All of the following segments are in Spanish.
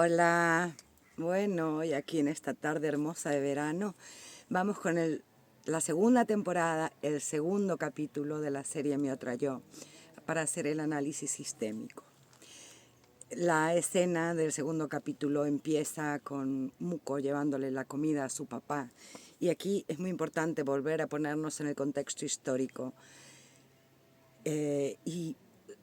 Hola, bueno, hoy aquí en esta tarde hermosa de verano vamos con la segunda temporada, el segundo capítulo de la serie Mi Otra Yo, para hacer el análisis sistémico. La escena del segundo capítulo empieza con Muko llevándole la comida a su papá, y aquí es muy importante volver a ponernos en el contexto histórico y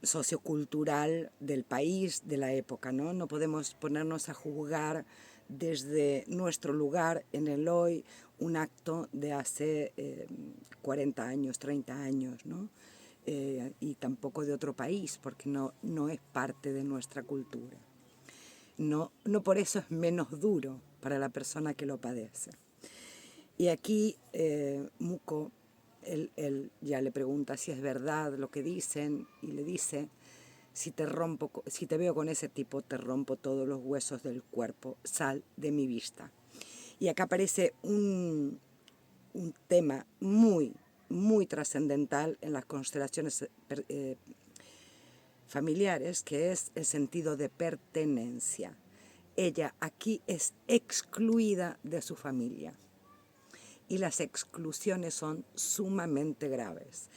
sociocultural del país, de la época, ¿no? No podemos ponernos a juzgar desde nuestro lugar en el hoy un acto de hace 40 años, 30 años, ¿no? Y tampoco de otro país, porque no es parte de nuestra cultura. No por eso es menos duro para la persona que lo padece. Y aquí Muko, él ya le pregunta si es verdad lo que dicen y le dice, si te veo con ese tipo, te rompo todos los huesos del cuerpo, sal de mi vista. Y acá aparece un tema muy trascendental en las constelaciones familiares, que es el sentido de pertenencia. Ella aquí es excluida de su familia. Y las exclusiones son sumamente graves.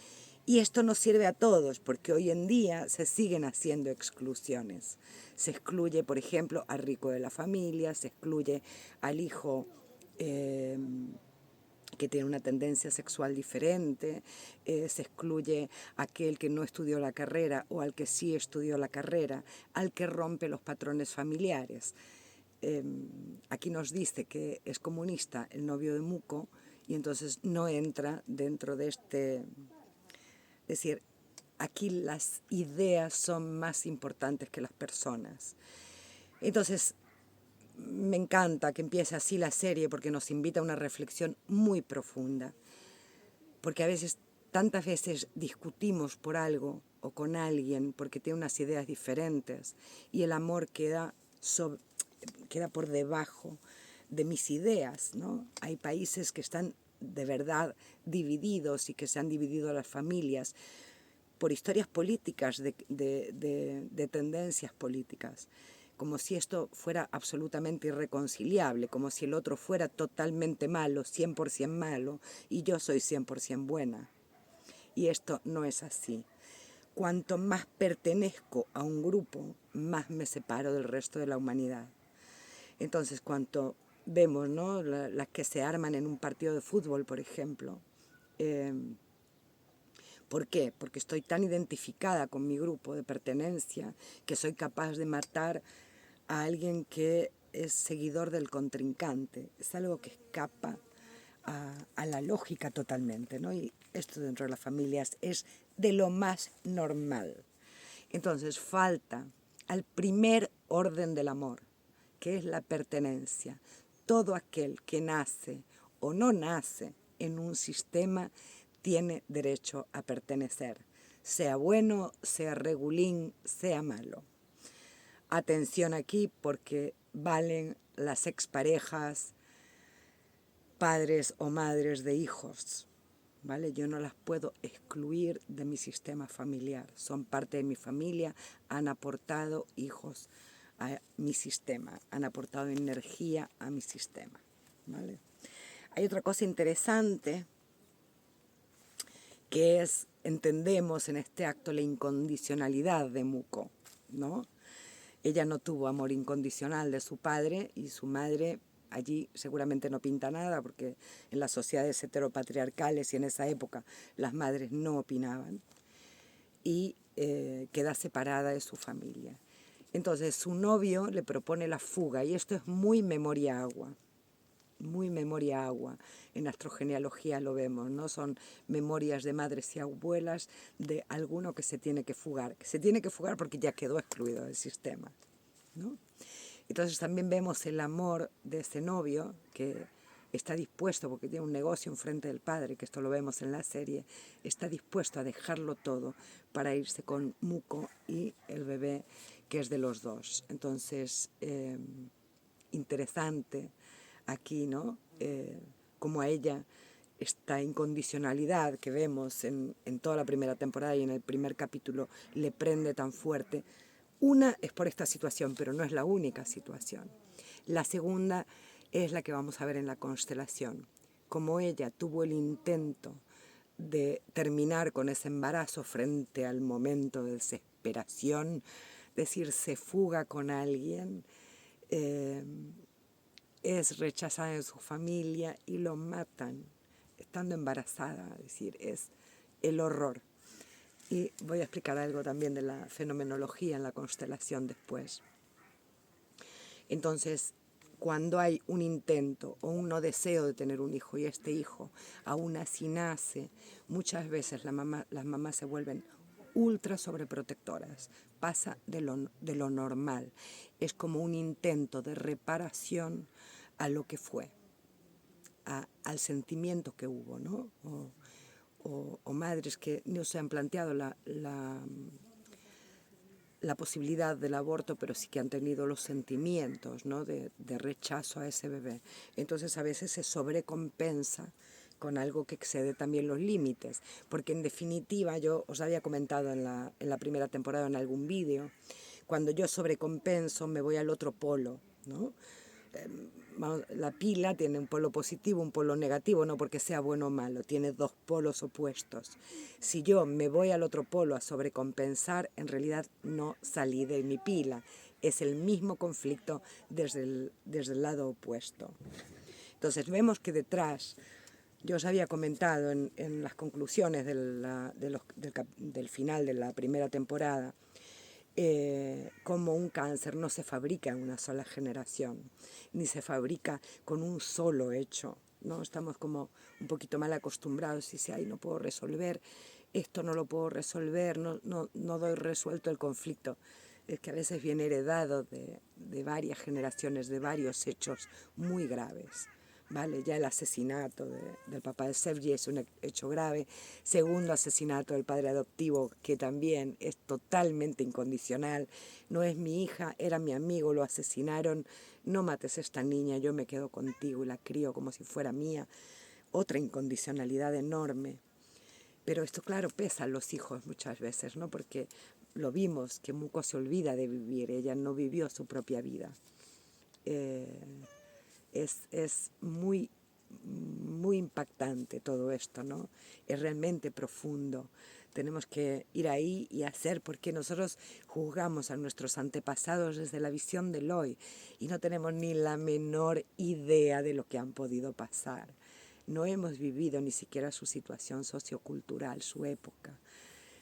Y esto nos sirve a todos, porque hoy en día se siguen haciendo exclusiones. Se excluye, por ejemplo, al rico de la familia, se excluye al hijo que tiene una tendencia sexual diferente, se excluye a aquel que no estudió la carrera o al que sí estudió la carrera, al que rompe los patrones familiares. Aquí nos dice que es comunista el novio de Muko y entonces no entra dentro de este. Es decir, aquí las ideas son más importantes que las personas. Entonces, me encanta que empiece así la serie porque nos invita a una reflexión muy profunda. Porque a veces, tantas veces discutimos por algo o con alguien porque tiene unas ideas diferentes y el amor queda por debajo de mis ideas, ¿no? Hay países que están de verdad divididos y que se han dividido las familias por historias políticas, de tendencias políticas, como si esto fuera absolutamente irreconciliable, como si el otro fuera totalmente malo, 100% malo, y yo soy 100% buena. Y esto no es así. Cuanto más pertenezco a un grupo, más me separo del resto de la humanidad. Entonces, cuanto vemos, ¿no?, las que se arman en un partido de fútbol, por ejemplo, ¿por qué? Porque estoy tan identificada con mi grupo de pertenencia que soy capaz de matar a alguien que es seguidor del contrincante. Es algo que escapa a la lógica totalmente, ¿no? Y esto dentro de las familias es de lo más normal. Entonces falta al primer orden del amor, que es la pertenencia. Todo aquel que nace o no nace en un sistema tiene derecho a pertenecer, sea bueno, sea regulín, sea malo. Atención aquí porque valen las exparejas, padres o madres de hijos, ¿vale? Yo no las puedo excluir de mi sistema familiar. Son parte de mi familia, han aportado hijos a mi sistema, han aportado energía a mi sistema, ¿vale? Hay otra cosa interesante que es, entendemos en este acto la incondicionalidad de Muko, ¿no? Ella no tuvo amor incondicional de su padre y su madre allí seguramente no pinta nada porque en las sociedades heteropatriarcales y en esa época las madres no opinaban y queda separada de su familia. Entonces su novio le propone la fuga y esto es muy memoria agua. Muy memoria agua. En astrogenealogía lo vemos, ¿no? Son memorias de madres y abuelas de alguno que se tiene que fugar. Se tiene que fugar porque ya quedó excluido del sistema, ¿no? Entonces también vemos el amor de ese novio que está dispuesto, porque tiene un negocio enfrente del padre, que esto lo vemos en la serie, está dispuesto a dejarlo todo para irse con Muko y el bebé que es de los dos. Entonces, interesante aquí, ¿no? Como a ella esta incondicionalidad que vemos en toda la primera temporada y en el primer capítulo le prende tan fuerte Una es por esta situación, pero no es la única situación. La segunda es la que vamos a ver en la constelación. Como ella tuvo el intento de terminar con ese embarazo frente al momento de desesperación, decir, se fuga con alguien, es rechazada en su familia y lo matan estando embarazada, es decir, es el horror. Y voy a explicar algo también de la fenomenología en la constelación después. Entonces, cuando hay un intento o un no deseo de tener un hijo y este hijo aún así nace, muchas veces las mamás se vuelven ultra sobreprotectoras, pasa de lo normal. Es como un intento de reparación a lo que fue, al sentimiento que hubo, ¿no? O madres que no se han planteado la posibilidad del aborto, pero sí que han tenido los sentimientos, ¿no? de rechazo a ese bebé. Entonces a veces se sobrecompensa con algo que excede también los límites, porque en definitiva yo os había comentado en la primera temporada en algún vídeo, cuando yo sobrecompenso me voy al otro polo, ¿no? La pila tiene un polo positivo, un polo negativo, no porque sea bueno o malo, tiene dos polos opuestos. Si yo me voy al otro polo a sobrecompensar, en realidad no salí de mi pila. Es el mismo conflicto desde el lado opuesto. Entonces vemos que detrás, yo os había comentado en las conclusiones del final de la primera temporada, como un cáncer no se fabrica en una sola generación, ni se fabrica con un solo hecho, ¿no? Estamos como un poquito mal acostumbrados y si ay, no puedo resolver, esto no lo puedo resolver, no doy resuelto el conflicto. Es que a veces viene heredado de varias generaciones, de varios hechos muy graves. ¿Vale? Ya el asesinato del papá de Sergi es un hecho grave. Segundo asesinato del padre adoptivo, que también es totalmente incondicional. No es mi hija, era mi amigo, lo asesinaron. No mates a esta niña, yo me quedo contigo y la crío como si fuera mía. Otra incondicionalidad enorme. Pero esto, claro, pesa a los hijos muchas veces, ¿no? Porque lo vimos, que Muko se olvida de vivir, ella no vivió su propia vida. Es muy, muy impactante todo esto, ¿no? Es realmente profundo. Tenemos que ir ahí y hacer, porque nosotros juzgamos a nuestros antepasados desde la visión del hoy y no tenemos ni la menor idea de lo que han podido pasar. No hemos vivido ni siquiera su situación sociocultural, su época.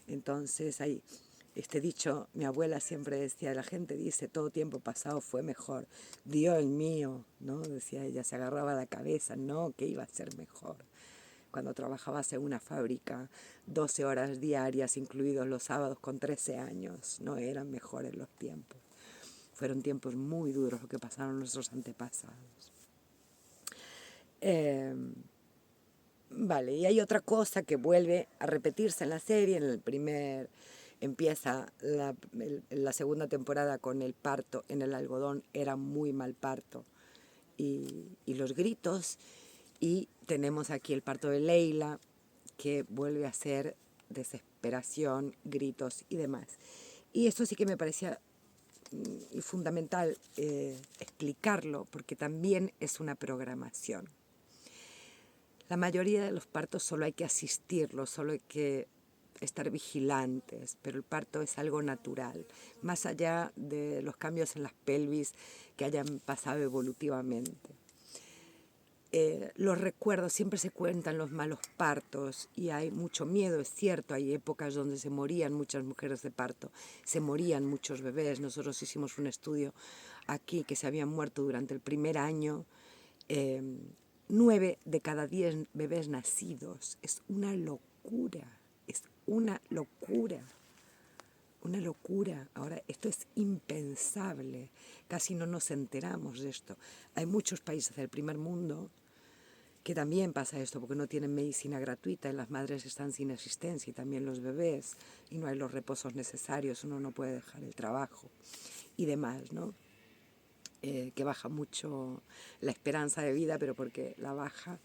Entonces hay este dicho, mi abuela siempre decía, la gente dice, todo tiempo pasado fue mejor. Dios mío, ¿no? Decía ella, se agarraba la cabeza, no, que iba a ser mejor. Cuando trabajabas en una fábrica, 12 horas diarias, incluidos los sábados con 13 años, no eran mejores los tiempos. Fueron tiempos muy duros lo que pasaron nuestros antepasados. Vale, y hay otra cosa que vuelve a repetirse en la serie, empieza la segunda temporada con el parto en el algodón, era muy mal parto, y los gritos, y tenemos aquí el parto de Leila, que vuelve a ser desesperación, gritos y demás. Y esto sí que me parecía fundamental explicarlo, porque también es una programación. La mayoría de los partos solo hay que asistirlos, solo hay que estar vigilantes, pero el parto es algo natural, más allá de los cambios en las pelvis que hayan pasado evolutivamente. Los recuerdos, siempre se cuentan los malos partos y hay mucho miedo, es cierto, hay épocas donde se morían muchas mujeres de parto, se morían muchos bebés. Nosotros hicimos un estudio aquí que se habían muerto durante el primer año 9 de cada 10 bebés nacidos. Es una locura, es una locura. Una locura. Ahora, esto es impensable. Casi no nos enteramos de esto. Hay muchos países del primer mundo que también pasa esto, porque no tienen medicina gratuita y las madres están sin asistencia y también los bebés, y no hay los reposos necesarios, uno no puede dejar el trabajo y demás, ¿no? Que baja mucho la esperanza de vida, pero porque la baja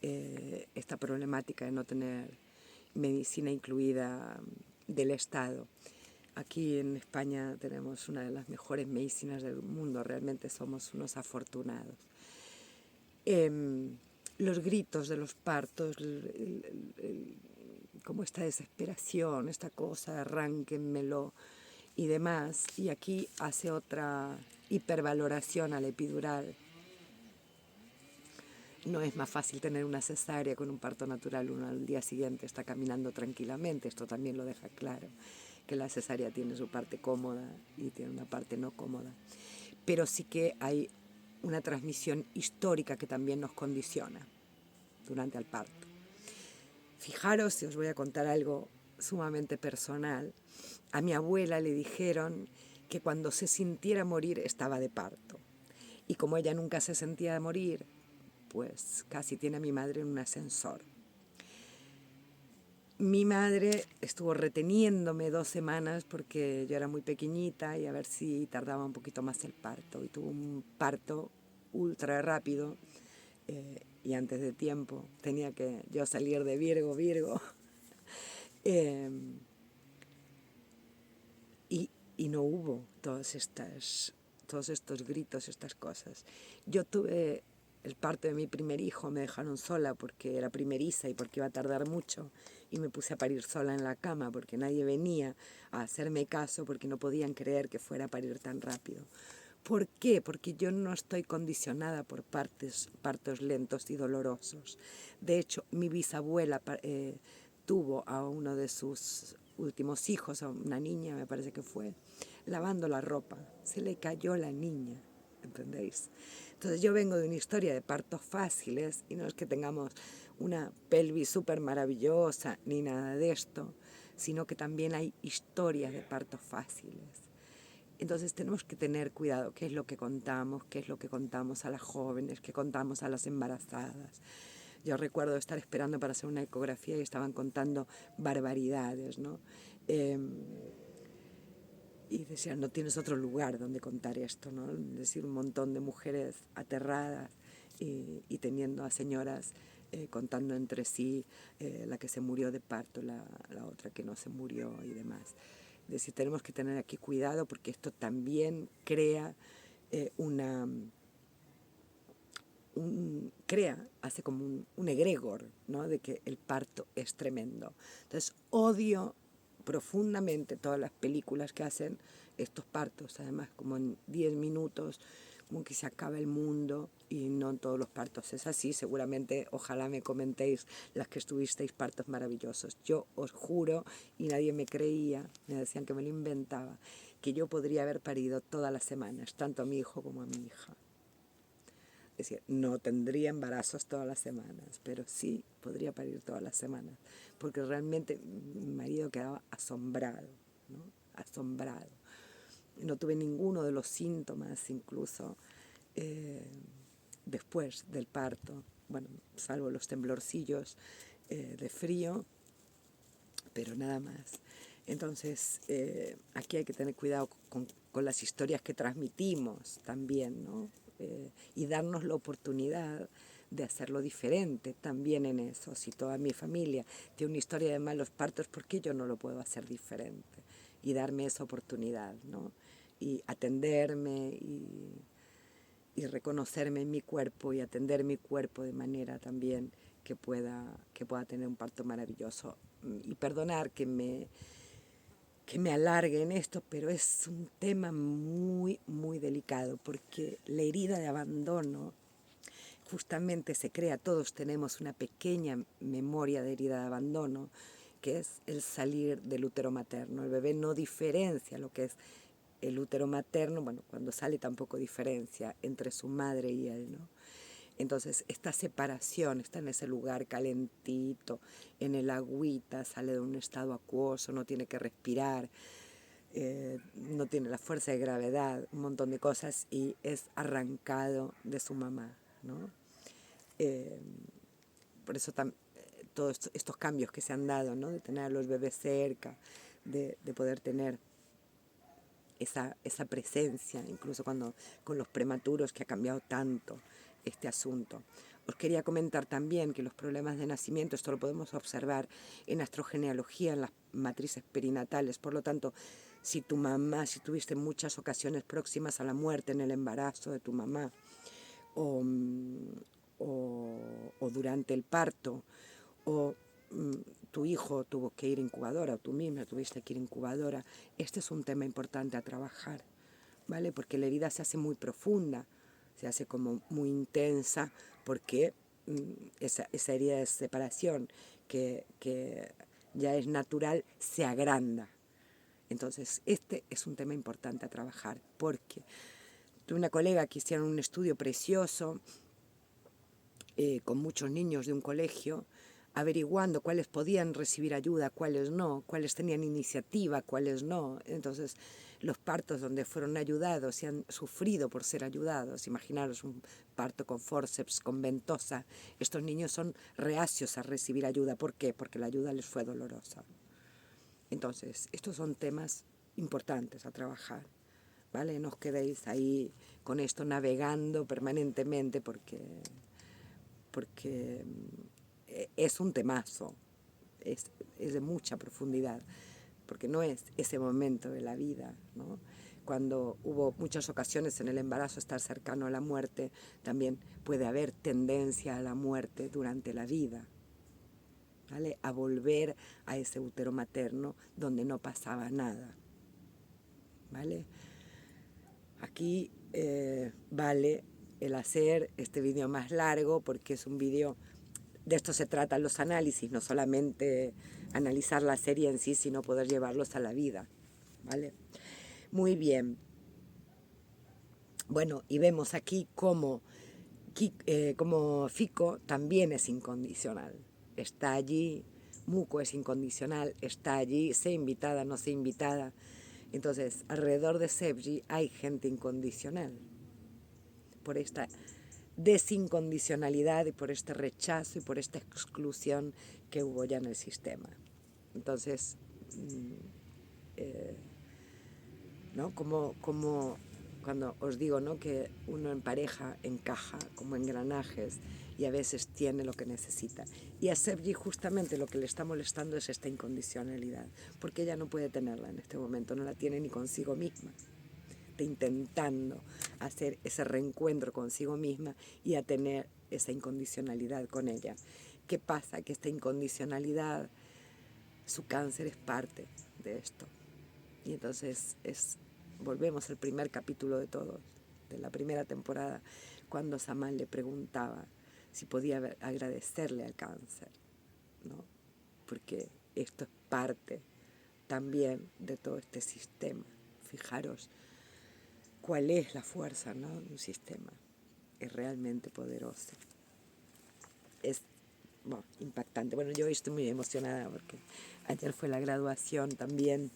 esta problemática de no tener medicina incluida del Estado. Aquí en España tenemos una de las mejores medicinas del mundo, realmente somos unos afortunados. Los gritos de los partos, como esta desesperación, esta cosa, arránquenmelo y demás. Y aquí hace otra hipervaloración al epidural. No es más fácil tener una cesárea con un parto natural, uno al día siguiente está caminando tranquilamente, esto también lo deja claro, que la cesárea tiene su parte cómoda y tiene una parte no cómoda. Pero sí que hay una transmisión histórica que también nos condiciona durante el parto. Fijaros, si os voy a contar algo sumamente personal, a mi abuela le dijeron que cuando se sintiera morir estaba de parto. Y como ella nunca se sentía morir, pues casi tiene a mi madre en un ascensor. Mi madre estuvo reteniéndome 2 semanas porque yo era muy pequeñita y a ver si tardaba un poquito más el parto. Y tuvo un parto ultra rápido y antes de tiempo. Tenía que yo salir de Virgo. Eh, y no hubo todos estos gritos, estas cosas. Yo tuve el parto de mi primer hijo, me dejaron sola porque era primeriza y porque iba a tardar mucho, y me puse a parir sola en la cama porque nadie venía a hacerme caso, porque no podían creer que fuera a parir tan rápido. ¿Por qué? Porque yo no estoy condicionada por partos lentos y dolorosos. De hecho, mi bisabuela tuvo a uno de sus últimos hijos, a una niña me parece que fue, lavando la ropa. Se le cayó la niña, ¿entendéis? Entonces yo vengo de una historia de partos fáciles y no es que tengamos una pelvis súper maravillosa ni nada de esto, sino que también hay historias de partos fáciles. Entonces tenemos que tener cuidado qué es lo que contamos a las jóvenes, qué contamos a las embarazadas. Yo recuerdo estar esperando para hacer una ecografía y estaban contando barbaridades, ¿no? Y decían, no tienes otro lugar donde contar esto, ¿no? Es decir, un montón de mujeres aterradas y teniendo a señoras contando entre sí, la que se murió de parto, la otra que no se murió y demás. Es decir, tenemos que tener aquí cuidado porque esto también crea hace como un egregor, ¿no? De que el parto es tremendo. Entonces, odio profundamente todas las películas que hacen estos partos, además como en 10 minutos, como que se acaba el mundo, y no en todos los partos es así. Seguramente, ojalá me comentéis las que estuvisteis partos maravillosos. Yo os juro, y nadie me creía, me decían que me lo inventaba, que yo podría haber parido todas las semanas, tanto a mi hijo como a mi hija. Es decir, no tendría embarazos todas las semanas, pero sí podría parir todas las semanas, porque realmente mi marido quedaba asombrado, ¿no? Asombrado. No tuve ninguno de los síntomas, incluso después del parto, bueno, salvo los temblorcillos de frío, pero nada más. Entonces, aquí hay que tener cuidado con las historias que transmitimos también, ¿no? Y darnos la oportunidad de hacerlo diferente también en eso. Si toda mi familia tiene una historia de malos partos, ¿por qué yo no lo puedo hacer diferente? Y darme esa oportunidad, ¿no? Y atenderme y reconocerme en mi cuerpo y atender mi cuerpo de manera también que pueda tener un parto maravilloso. Y perdonar que me alargue en esto, pero es un tema muy, muy delicado, porque la herida de abandono justamente se crea, todos tenemos una pequeña memoria de herida de abandono, que es el salir del útero materno. El bebé no diferencia lo que es el útero materno, bueno, cuando sale tampoco diferencia entre su madre y él, ¿no? Entonces, esta separación está en ese lugar calentito, en el agüita, sale de un estado acuoso, no tiene que respirar, no tiene la fuerza de gravedad, un montón de cosas, y es arrancado de su mamá, ¿no? Eh, por eso todos estos cambios que se han dado, ¿no? De tener a los bebés cerca, de poder tener esa presencia, incluso cuando con los prematuros, que ha cambiado tanto este asunto. Os quería comentar también que los problemas de nacimiento, esto lo podemos observar en astrogenealogía, en las matrices perinatales, por lo tanto, si tuviste muchas ocasiones próximas a la muerte en el embarazo de tu mamá, o, o durante el parto, o tu hijo tuvo que ir incubadora, o tú misma tuviste que ir incubadora, este es un tema importante a trabajar, ¿vale? Porque la herida se hace muy profunda, se hace como muy intensa, porque esa herida de separación que ya es natural se agranda. Entonces, este es un tema importante a trabajar, porque tuve una colega que hicieron un estudio precioso con muchos niños de un colegio, averiguando cuáles podían recibir ayuda, cuáles no, cuáles tenían iniciativa, cuáles no. Entonces, los partos donde fueron ayudados y han sufrido por ser ayudados, imaginaros un parto con forceps, con ventosa, estos niños son reacios a recibir ayuda. ¿Por qué? Porque la ayuda les fue dolorosa. Entonces, estos son temas importantes a trabajar, ¿vale? No os quedéis ahí con esto navegando permanentemente porque es un temazo, es de mucha profundidad, porque no es ese momento de la vida, ¿no? Cuando hubo muchas ocasiones en el embarazo estar cercano a la muerte, también puede haber tendencia a la muerte durante la vida, ¿vale? A volver a ese útero materno donde no pasaba nada, ¿vale? Aquí vale el hacer este vídeo más largo porque es un vídeo, de esto se tratan los análisis, no solamente analizar la serie en sí, sino poder llevarlos a la vida, ¿vale? Muy bien. Bueno, y vemos aquí cómo Fico también es incondicional. Está allí, Muko es incondicional, está allí, sea invitada, no sea invitada. Entonces, alrededor de Sevgi hay gente incondicional. Por esta desincondicionalidad y por este rechazo y por esta exclusión que hubo ya en el sistema. Entonces, ¿no? Como cuando os digo, ¿no? Que uno en pareja encaja como engranajes y a veces tiene lo que necesita. Y a Sevgi justamente lo que le está molestando es esta incondicionalidad, porque ella no puede tenerla en este momento, no la tiene ni consigo misma. Está intentando hacer ese reencuentro consigo misma y a tener esa incondicionalidad con ella. ¿Qué pasa? Que esta incondicionalidad, su cáncer es parte de esto. Y entonces volvemos al primer capítulo de todos, de la primera temporada, cuando Samán le preguntaba si podía agradecerle al cáncer, ¿no? Porque esto es parte también de todo este sistema. Fijaros cuál es la fuerza, ¿no? De un sistema. Es realmente poderoso. Es impactante. Bueno, yo estoy muy emocionada porque ayer fue la graduación también.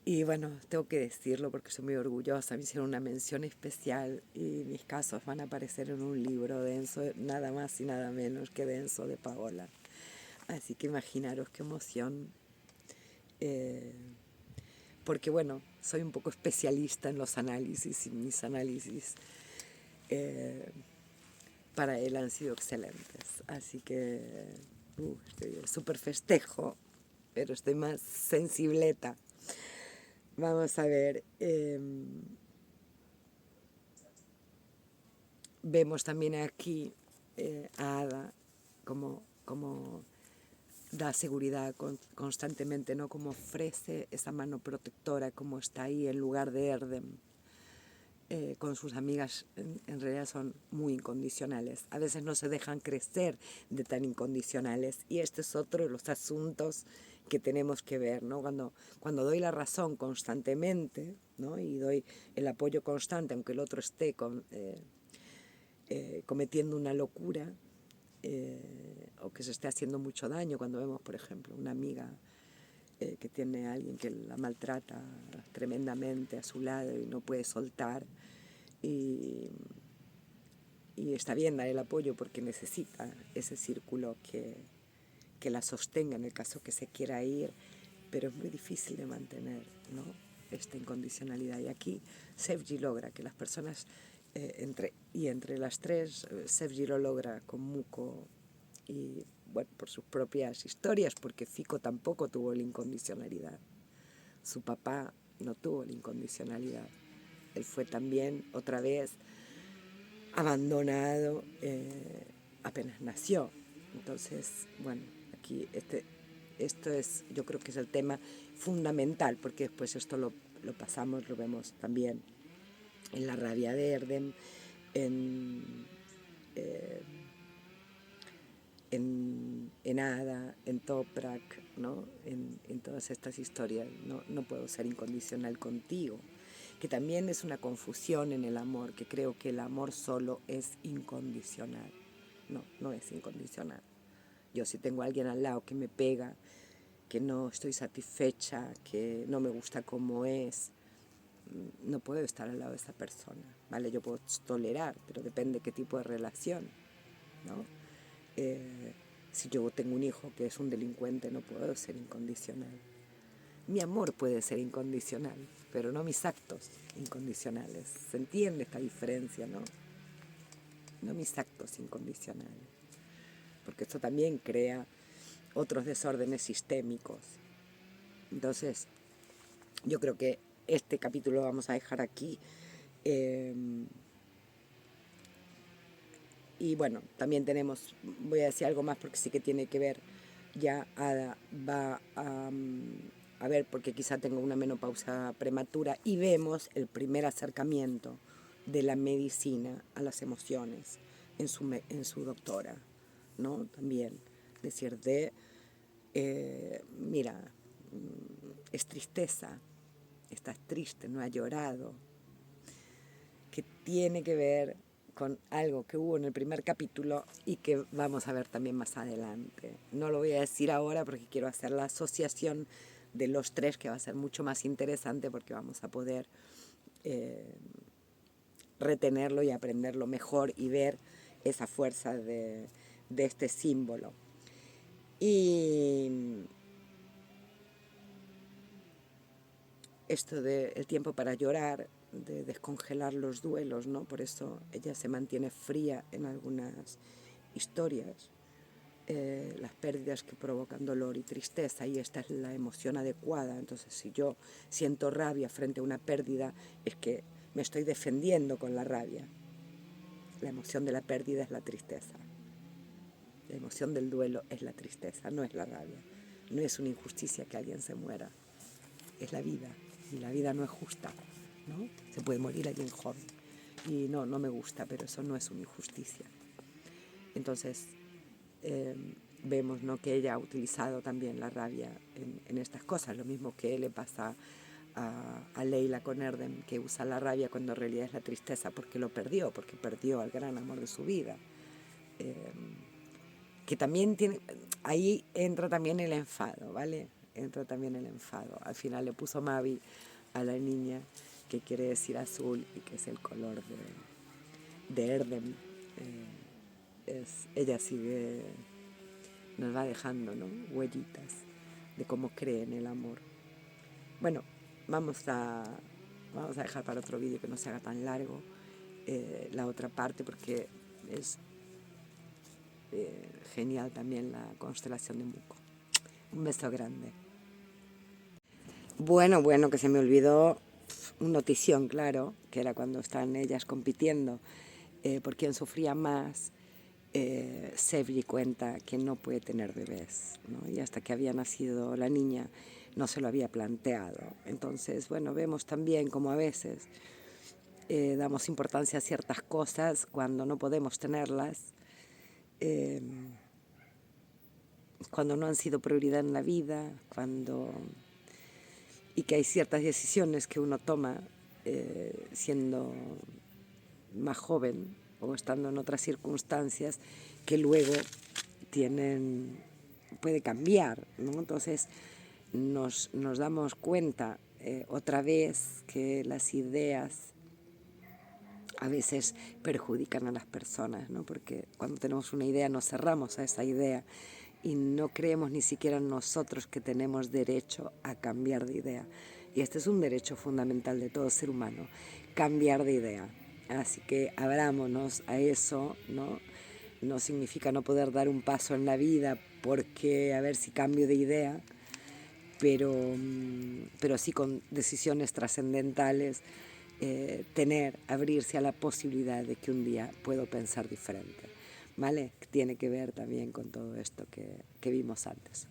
Y bueno, tengo que decirlo porque soy muy orgullosa. Me hicieron una mención especial y mis casos van a aparecer en un libro denso, nada más y nada menos que denso de Paola. Así que imaginaros qué emoción. Porque bueno, soy un poco especialista en los análisis y mis análisis para él han sido excelentes. Así que estoy súper festejo, pero estoy más sensibleta. Vamos a ver. Vemos también aquí a Ada como da seguridad constantemente, ¿no? Como ofrece esa mano protectora, como está ahí en lugar de Erdem. Con sus amigas en realidad son muy incondicionales. A veces no se dejan crecer de tan incondicionales. Y este es otro de los asuntos que tenemos que ver, ¿no? Cuando doy la razón constantemente, ¿no? Y doy el apoyo constante, aunque el otro esté cometiendo una locura o que se esté haciendo mucho daño, cuando vemos, por ejemplo, una amiga que tiene a alguien que la maltrata tremendamente a su lado y no puede soltar, y está bien dar el apoyo porque necesita ese círculo que la sostenga en el caso que se quiera ir, pero es muy difícil de mantener, ¿no? Esta incondicionalidad. Y aquí Sevgi logra que las personas, entre las tres, Sevgi lo logra con Muko y, bueno, por sus propias historias, porque Fico tampoco tuvo la incondicionalidad. Su papá no tuvo la incondicionalidad. Él fue también, otra vez, abandonado apenas nació. Entonces, bueno, aquí esto es, yo creo que es el tema fundamental, porque después esto lo pasamos, lo vemos también en La rabia de Erdem, eh, en Ada, en Toprak, ¿no? En todas estas historias. No puedo ser incondicional contigo, que también es una confusión en el amor, que creo que el amor solo es incondicional. No es incondicional. Yo si tengo a alguien al lado que me pega, que no estoy satisfecha, que no me gusta como es, no puedo estar al lado de esa persona, ¿vale? Yo puedo tolerar, pero depende qué tipo de relación, ¿no? Si yo tengo un hijo que es un delincuente, no puedo ser incondicional. Mi amor puede ser incondicional, pero no mis actos incondicionales. ¿Se entiende esta diferencia, no? No mis actos incondicionales. Porque esto también crea otros desórdenes sistémicos. Entonces, yo creo que este capítulo lo vamos a dejar aquí. Y bueno, también tenemos, voy a decir algo más porque sí que tiene que ver, ya Ada va a ver, porque quizá tengo una menopausia prematura, y vemos el primer acercamiento de la medicina a las emociones en su doctora, ¿no? También decir mira, es tristeza, estás triste, no has llorado, que tiene que ver con algo que hubo en el primer capítulo y que vamos a ver también más adelante. No lo voy a decir ahora porque quiero hacer la asociación de los tres, que va a ser mucho más interesante porque vamos a poder retenerlo y aprenderlo mejor y ver esa fuerza de este símbolo. Y esto del tiempo para llorar, de descongelar los duelos, ¿no? Por eso ella se mantiene fría en algunas historias. Las pérdidas que provocan dolor y tristeza, y esta es la emoción adecuada. Entonces, si yo siento rabia frente a una pérdida, es que me estoy defendiendo con la rabia. La emoción de la pérdida es la tristeza. La emoción del duelo es la tristeza, no es la rabia. No es una injusticia que alguien se muera, es la vida. Y la vida no es justa, ¿no? Se puede morir alguien joven. Y no me gusta, pero eso no es una injusticia. Entonces, vemos, ¿no?, que ella ha utilizado también la rabia en estas cosas. Lo mismo que le pasa a Leila con Erdem, que usa la rabia cuando en realidad es la tristeza, porque perdió al gran amor de su vida. Que también tiene, ahí entra también el enfado, ¿vale? Entra también el enfado. Al final le puso Mavi a la niña, que quiere decir azul y que es el color de Erdem. Ella sigue, nos va dejando, ¿no?, huellitas de cómo cree en el amor. Bueno, vamos a dejar para otro vídeo que no se haga tan largo la otra parte, porque es genial también la constelación de Muco. Un beso grande. Bueno, que se me olvidó una notición, claro, que era cuando están ellas compitiendo por quién sufría más. Sevgi cuenta que no puede tener bebés, ¿no? Y hasta que había nacido la niña no se lo había planteado. Entonces, bueno, vemos también como a veces damos importancia a ciertas cosas cuando no podemos tenerlas, cuando no han sido prioridad en la vida, y que hay ciertas decisiones que uno toma siendo más joven o estando en otras circunstancias, que luego puede cambiar, ¿no? Entonces nos damos cuenta otra vez que las ideas a veces perjudican a las personas, ¿no? Porque cuando tenemos una idea nos cerramos a esa idea y no creemos ni siquiera en nosotros que tenemos derecho a cambiar de idea. Y este es un derecho fundamental de todo ser humano, cambiar de idea. Así que abrámonos a eso, ¿no? No significa no poder dar un paso en la vida porque a ver si cambio de idea, pero sí con decisiones trascendentales, abrirse a la posibilidad de que un día puedo pensar diferente, ¿vale? Tiene que ver también con todo esto que vimos antes.